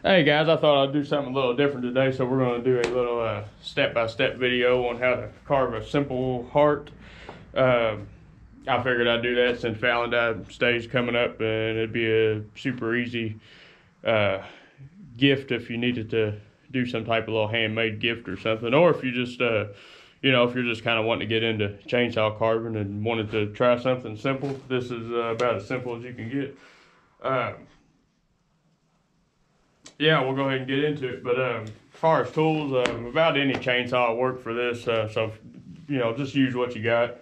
Hey guys, I thought I'd do something a little different today, so we're going to do a little step-by-step video on how to carve a simple heart. I figured I'd do that since Valentine's Day's coming up, and it'd be a super easy gift if you needed to do some type of little handmade gift or something, or if you just if you're just kind of wanting to get into chainsaw carving and wanted to try something simple. This is about as simple as you can get. Yeah, we'll go ahead and get into it. But as far as tools, about any chainsaw will work for this. So, just use what you got.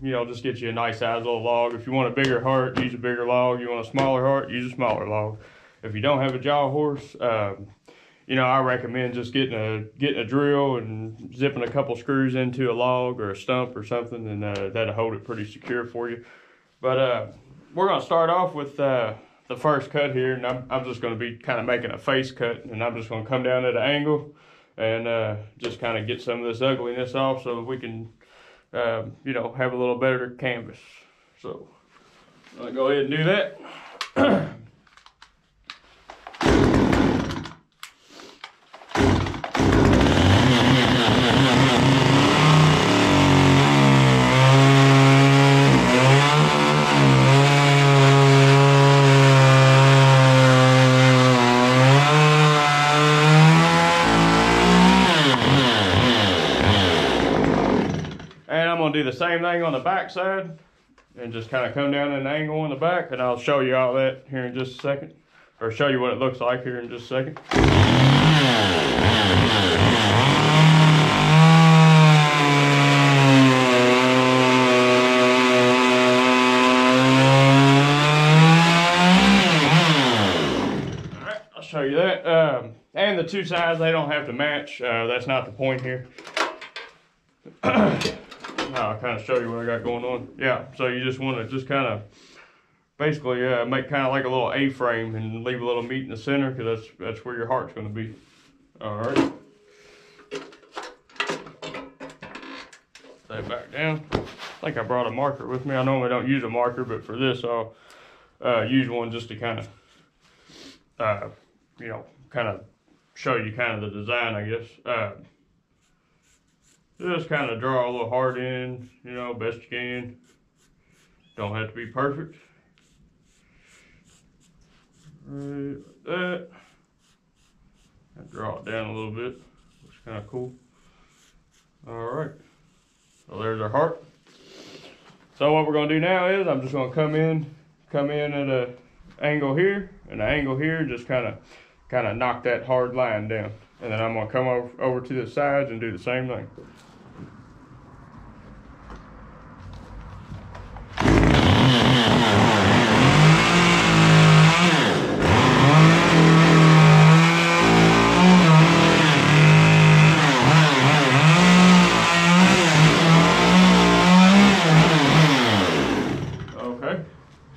Just get you a nice size little log. If you want a bigger heart, use a bigger log. You want a smaller heart, use a smaller log. If you don't have a jaw horse, I recommend just getting a drill and zipping a couple screws into a log or a stump or something, and that'll hold it pretty secure for you. But we're gonna start off with the first cut here, and I'm just going to be kind of making a face cut, and I'm just going to come down at an angle and just kind of get some of this ugliness off so we can, have a little better canvas. So I'm going to go ahead and do that. Do the same thing on the back side and just kind of come down at an angle on the back, and I'll show you all that here in just a second, or show you what it looks like here in just a second. Alright, I'll show you that. And the two sides, they don't have to match. That's not the point here. I'll kind of show you what I got going on. Yeah, so you just want to just kind of basically make kind of like a little A-frame and leave a little meat in the center, because that's where your heart's going to be. All right. Lay it back down. I think I brought a marker with me. I normally don't use a marker, but for this I'll use one just to kind of, kind of show you kind of the design, I guess. Just kind of draw a little heart in, best you can. Don't have to be perfect. Right, like that. And draw it down a little bit. Looks kind of cool. All right. So there's our heart. So what we're going to do now is I'm just going to come in at an angle here, and the angle here, just kind of knock that hard line down. And then I'm going to come over to the sides and do the same thing.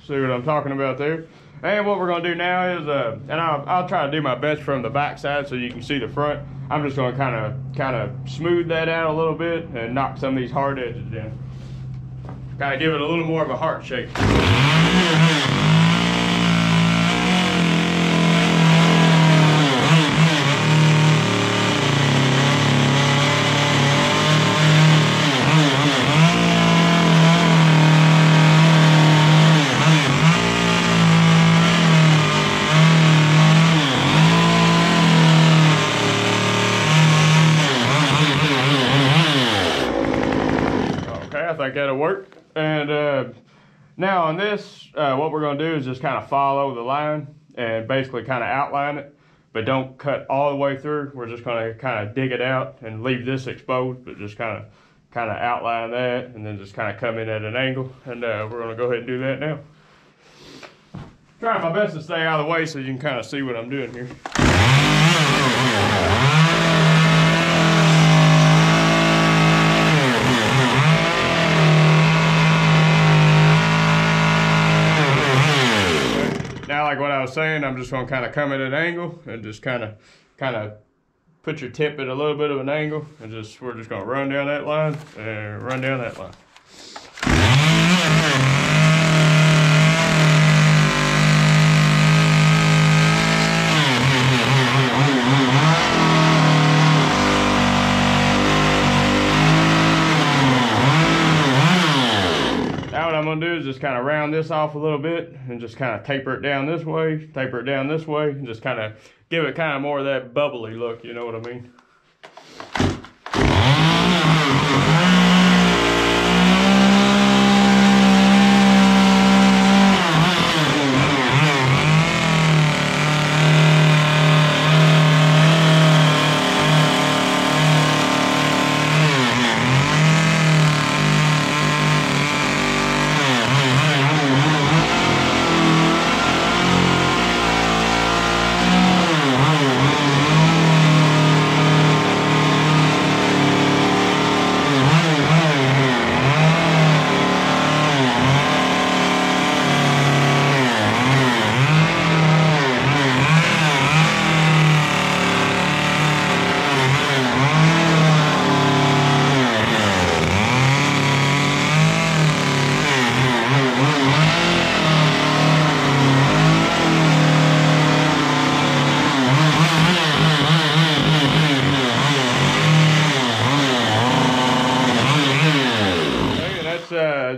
See what I'm talking about there? And what we're going to do now is, and I'll try to do my best from the back side so you can see the front. I'm just going to kind of smooth that out a little bit and knock some of these hard edges in. Kind of give it a little more of a heart shape. I think that'll work. And now on this, what we're going to do is just kind of follow the line and basically kind of outline it, but don't cut all the way through. We're just going to kind of dig it out and leave this exposed, but just kind of outline that, and then just kind of come in at an angle. And we're going to go ahead and do that now. Trying my best to stay out of the way so you can kind of see what I'm doing here. Now, like what I was saying, I'm just going to kind of come at an angle and just kind of put your tip at a little bit of an angle, and we're just going to run down that line and run down that line. just kind of round this off a little bit and just kind of taper it down this way, taper it down this way, and just kind of give it kind of more of that bubbly look, you know what I mean?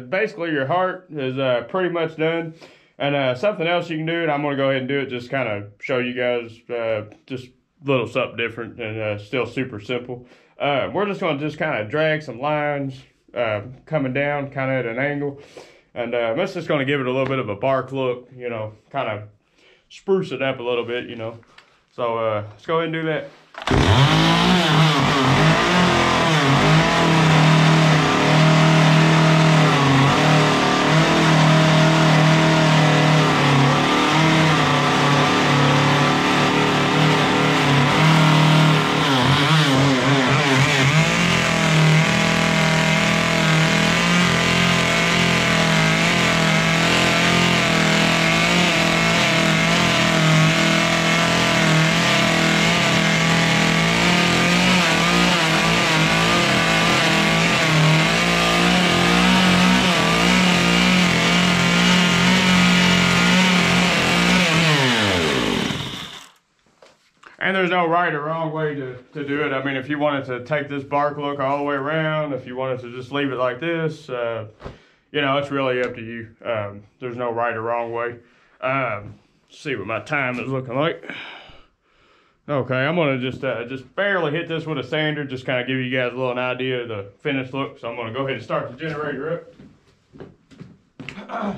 Basically your heart is pretty much done. And something else you can do, and I'm going to go ahead and do it, just kind of show you guys just a little something different and still super simple. We're just going to just kind of drag some lines coming down kind of at an angle. And that's just going to give it a little bit of a bark look, you know, kind of spruce it up a little bit, you know. So let's go ahead and do that. And there's no right or wrong way to do it. I mean, if you wanted to take this bark look all the way around, if you wanted to just leave it like this, you know, it's really up to you. There's no right or wrong way. See what my time is looking like. Okay, I'm gonna just barely hit this with a sander, just kind of give you guys a little idea of the finished look. So I'm gonna go ahead and start the generator up.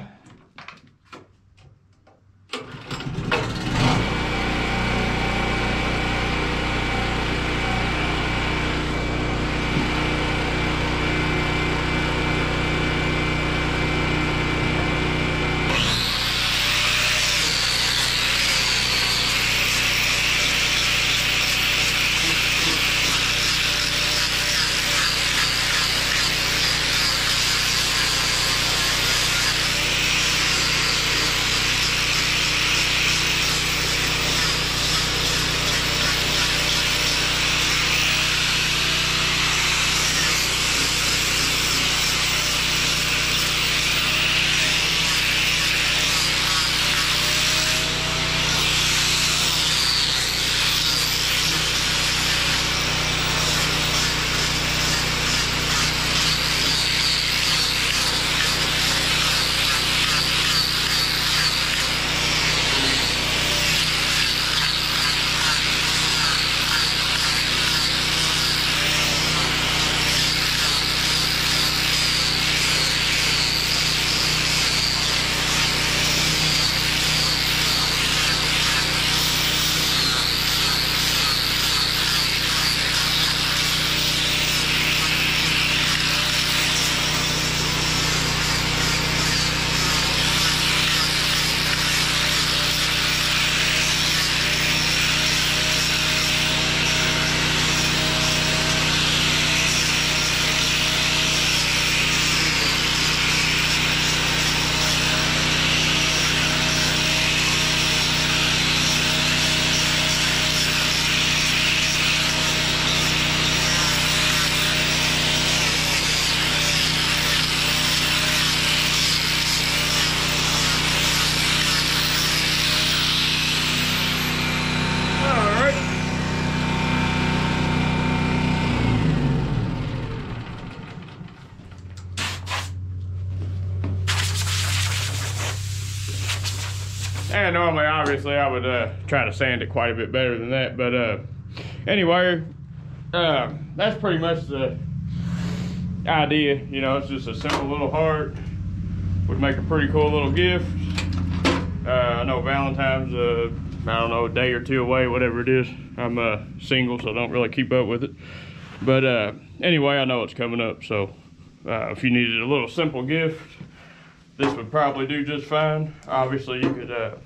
normally, obviously, I would try to sand it quite a bit better than that. But anyway, that's pretty much the idea. You know, it's just a simple little heart. Would make a pretty cool little gift. I know Valentine's, I don't know, a day or two away, whatever it is. I'm single, so I don't really keep up with it. But anyway, I know it's coming up, so if you needed a little simple gift, this would probably do just fine. Obviously, you could,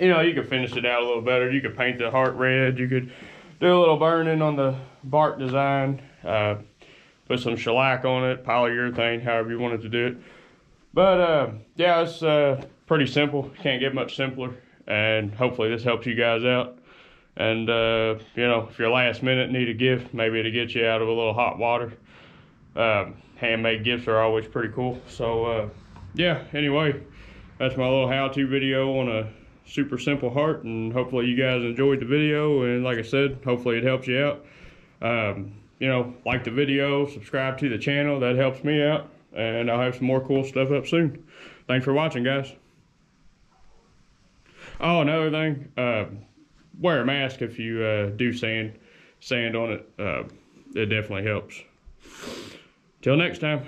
you know, you could finish it out a little better. You could paint the heart red. You could do a little burning on the bark design. Put some shellac on it, polyurethane, however you wanted to do it. But yeah, it's pretty simple. Can't get much simpler. And hopefully this helps you guys out. And you know, if you're last minute need a gift, maybe to get you out of a little hot water. Handmade gifts are always pretty cool. So yeah, anyway, that's my little how-to video on a super simple heart, and hopefully you guys enjoyed the video. And like I said, hopefully it helps you out. You know, like the video, subscribe to the channel, that helps me out, and I'll have some more cool stuff up soon. Thanks for watching, guys. Oh, another thing, wear a mask if you do sand on it. It definitely helps. Till next time.